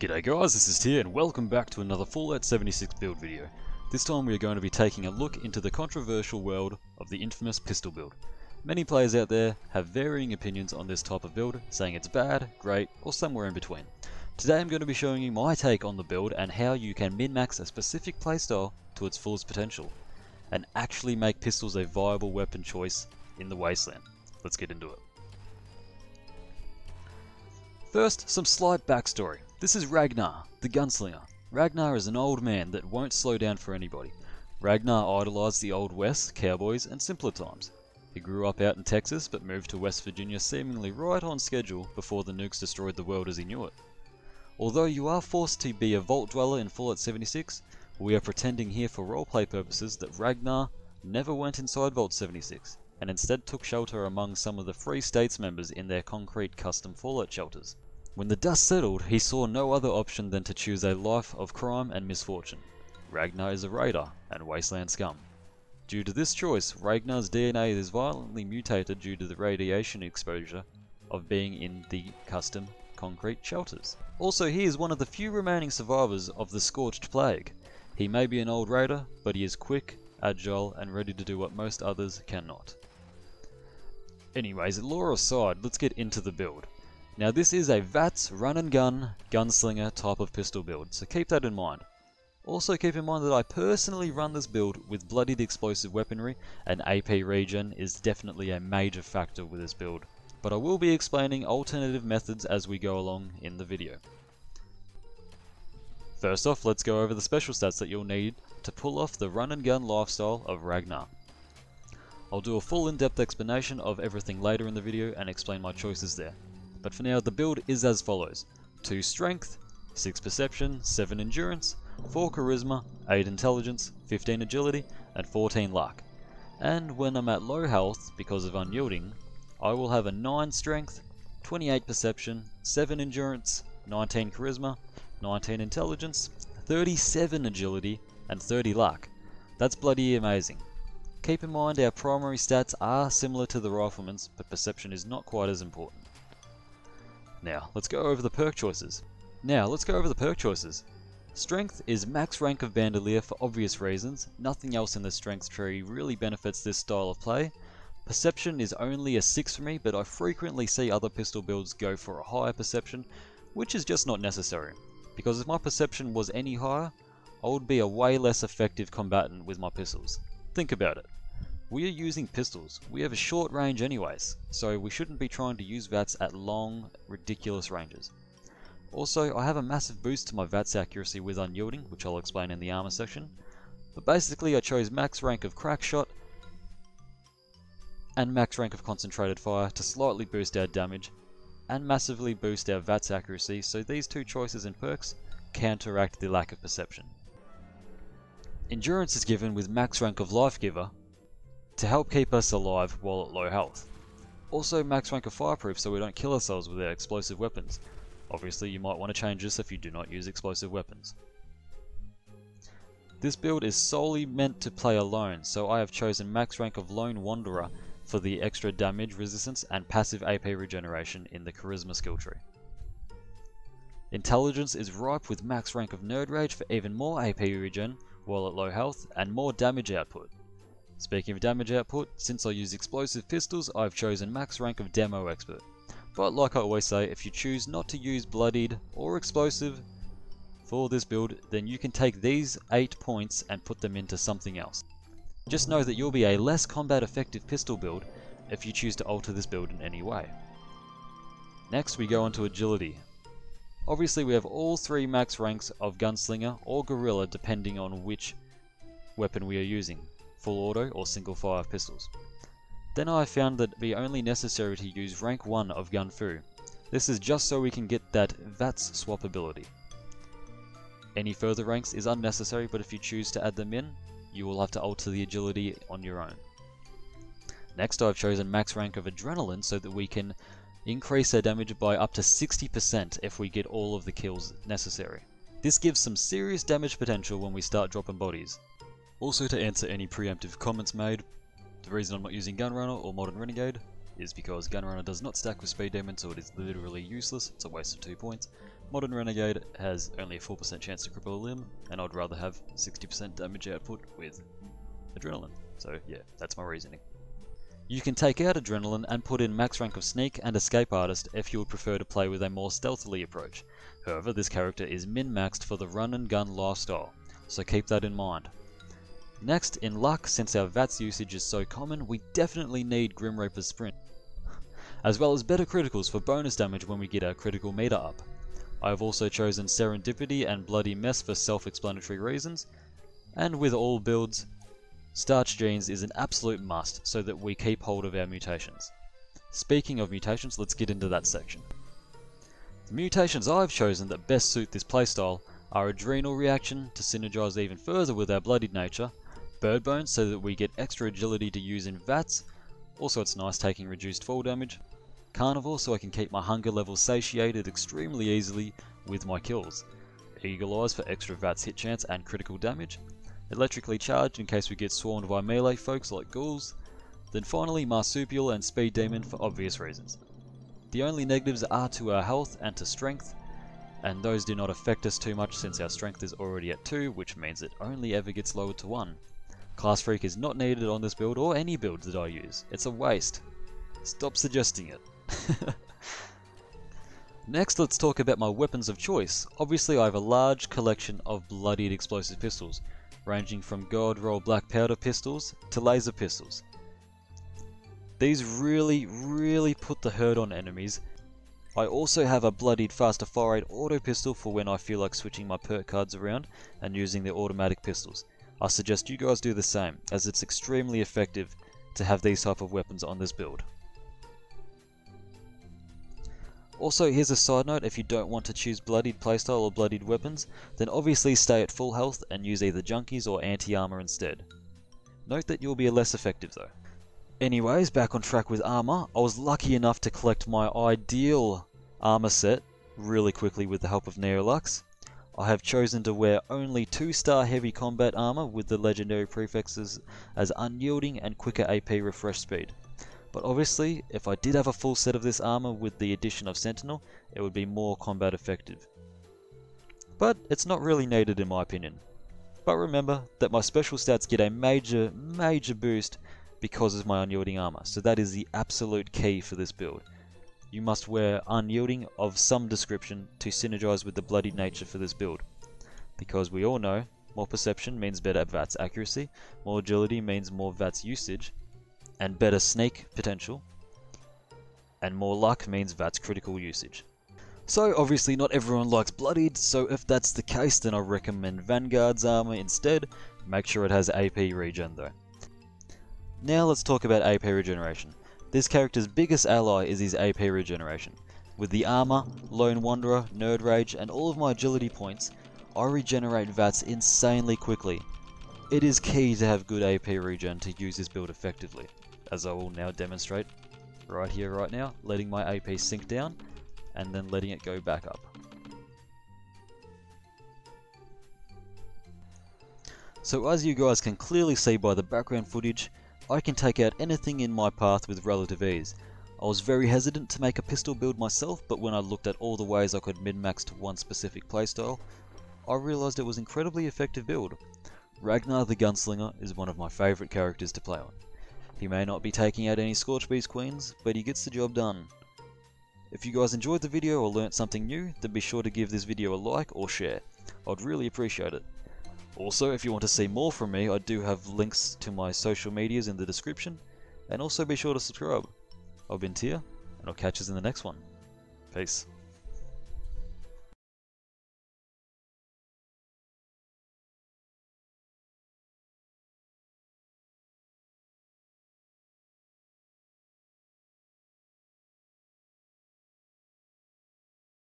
G'day guys, this is Tier and welcome back to another Fallout 76 build video. This time we are going to be taking a look into the controversial world of the infamous pistol build. Many players out there have varying opinions on this type of build, saying it's bad, great, or somewhere in between. Today I'm going to be showing you my take on the build and how you can min-max a specific playstyle to its fullest potential, and actually make pistols a viable weapon choice in the Wasteland. Let's get into it. First, some slight backstory. This is Ragnar The Gunslinger. Ragnar is an old man that won't slow down for anybody. Ragnar idolized the Old West, cowboys, and simpler times. He grew up out in Texas but moved to West Virginia seemingly right on schedule before the nukes destroyed the world as he knew it. Although you are forced to be a vault dweller in Fallout 76, we are pretending here for roleplay purposes that Ragnar never went inside Vault 76 and instead took shelter among some of the Free States members in their concrete custom Fallout shelters. When the dust settled, he saw no other option than to choose a life of crime and misfortune. Ragnar is a raider and wasteland scum. Due to this choice, Ragnar's DNA is violently mutated due to the radiation exposure of being in the custom concrete shelters. Also, he is one of the few remaining survivors of the Scorched Plague. He may be an old raider, but he is quick, agile, and ready to do what most others cannot. Anyways, lore aside, let's get into the build. Now this is a VATS run and gun gunslinger type of pistol build, so keep that in mind. Also keep in mind that I personally run this build with Bloodied explosive weaponry, and AP regen is definitely a major factor with this build, but I will be explaining alternative methods as we go along in the video. First off, let's go over the special stats that you'll need to pull off the run and gun lifestyle of Ragnar. I'll do a full in-depth explanation of everything later in the video and explain my choices there. But for now, the build is as follows: 2 strength, 6 perception, 7 endurance, 4 charisma, 8 intelligence, 15 agility, and 14 luck. And when I'm at low health, because of unyielding, I will have a 9 strength, 28 perception, 7 endurance, 19 charisma, 19 intelligence, 37 agility, and 30 luck. That's bloody amazing. Keep in mind our primary stats are similar to the rifleman's, but perception is not quite as important. Now, let's go over the perk choices. Strength is max rank of Bandolier for obvious reasons. Nothing else in the strength tree really benefits this style of play. Perception is only a 6 for me, but I frequently see other pistol builds go for a higher perception, which is just not necessary. Because if my perception was any higher, I would be a way less effective combatant with my pistols. Think about it. We are using pistols. We have a short range anyways, so we shouldn't be trying to use VATS at long, ridiculous ranges. Also, I have a massive boost to my VATS accuracy with unyielding, which I'll explain in the armor section. But basically I chose max rank of crack shot and max rank of concentrated fire to slightly boost our damage and massively boost our VATS accuracy, so these two choices in perks counteract the lack of perception. Endurance is given with max rank of life giver to help keep us alive while at low health. Also max rank of fireproof so we don't kill ourselves with our explosive weapons. Obviously you might want to change this if you do not use explosive weapons. This build is solely meant to play alone, so I have chosen max rank of Lone Wanderer for the extra damage resistance and passive AP regeneration in the charisma skill tree. Intelligence is ripe with max rank of Nerd Rage for even more AP regen while at low health and more damage output. Speaking of damage output, since I use explosive pistols, I've chosen max rank of Demo Expert. But like I always say, if you choose not to use Bloodied or explosive for this build, then you can take these 8 points and put them into something else. Just know that you'll be a less combat effective pistol build if you choose to alter this build in any way. Next we go on to agility. Obviously we have all 3 max ranks of Gunslinger or Gorilla depending on which weapon we are using, full auto or single fire pistols. Then I found that it be only necessary to use rank 1 of Gun Fu. This is just so we can get that VATS swap ability. Any further ranks is unnecessary, but if you choose to add them in, you will have to alter the agility on your own. Next I've chosen max rank of Adrenaline so that we can increase our damage by up to 60% if we get all of the kills necessary. This gives some serious damage potential when we start dropping bodies. Also, to answer any preemptive comments made, the reason I'm not using Gunrunner or Modern Renegade is because Gunrunner does not stack with Speed Demon, so it is literally useless. It's a waste of 2 points. Modern Renegade has only a 4% chance to cripple a limb, and I'd rather have 60% damage output with Adrenaline. So yeah, that's my reasoning. You can take out Adrenaline and put in max rank of Sneak and Escape Artist if you would prefer to play with a more stealthily approach. However, this character is min-maxed for the run and gun lifestyle, so keep that in mind. Next, in luck, since our VATS usage is so common, we definitely need Grim Reaper's Sprint, as well as better criticals for bonus damage when we get our critical meter up. I have also chosen Serendipity and Bloody Mess for self-explanatory reasons, and with all builds, Starch Genes is an absolute must so that we keep hold of our mutations. Speaking of mutations, let's get into that section. The mutations I've chosen that best suit this playstyle are Adrenal Reaction to synergize even further with our Bloodied nature, Bird Bones so that we get extra agility to use in VATS, also it's nice taking reduced fall damage, Carnivore so I can keep my hunger levels satiated extremely easily with my kills, Eagle Eyes for extra VATS hit chance and critical damage, Electrically Charged in case we get swarmed by melee folks like ghouls, then finally Marsupial and Speed Demon for obvious reasons. The only negatives are to our health and to strength, and those do not affect us too much since our strength is already at 2, which means it only ever gets lowered to 1. Class Freak is not needed on this build or any build that I use, it's a waste. Stop suggesting it. Next, let's talk about my weapons of choice. Obviously I have a large collection of Bloodied explosive pistols, ranging from God Roll Black Powder pistols to laser pistols. These really put the hurt on enemies. I also have a Bloodied Faster Fire Rate auto pistol for when I feel like switching my perk cards around and using the automatic pistols. I suggest you guys do the same, as it's extremely effective to have these type of weapons on this build. Also, here's a side note, if you don't want to choose Bloodied playstyle or Bloodied weapons, then obviously stay at full health and use either Junkies or anti-armor instead. Note that you'll be less effective though. Anyways, back on track with armor, I was lucky enough to collect my ideal armor set really quickly with the help of Neolux. I have chosen to wear only 2-star heavy combat armor with the legendary prefixes as Unyielding and quicker AP refresh speed. But obviously, if I did have a full set of this armor with the addition of Sentinel, it would be more combat effective. But it's not really needed in my opinion. But remember that my special stats get a major boost because of my Unyielding armor, so that is the absolute key for this build. You must wear Unyielding of some description to synergize with the Bloodied nature for this build. Because we all know, more perception means better VATS accuracy, more agility means more VATS usage, and better sneak potential, and more luck means VATS critical usage. So obviously not everyone likes Bloodied, so if that's the case then I recommend Vanguard's armor instead. Make sure it has AP regen though. Now let's talk about AP regeneration. This character's biggest ally is his AP regeneration. With the armor, Lone Wanderer, Nerd Rage, and all of my agility points, I regenerate VATS insanely quickly. It is key to have good AP regen to use this build effectively, as I will now demonstrate right here, right now, letting my AP sink down, and then letting it go back up. So as you guys can clearly see by the background footage, I can take out anything in my path with relative ease. I was very hesitant to make a pistol build myself, but when I looked at all the ways I could min-max to one specific playstyle, I realised it was an incredibly effective build. Ragnar the Gunslinger is one of my favourite characters to play on. He may not be taking out any Scorchbeast Queens, but he gets the job done. If you guys enjoyed the video or learnt something new, then be sure to give this video a like or share. I'd really appreciate it. Also, if you want to see more from me, I do have links to my social medias in the description, and also be sure to subscribe. I've been Tia, and I'll catch us in the next one. Peace.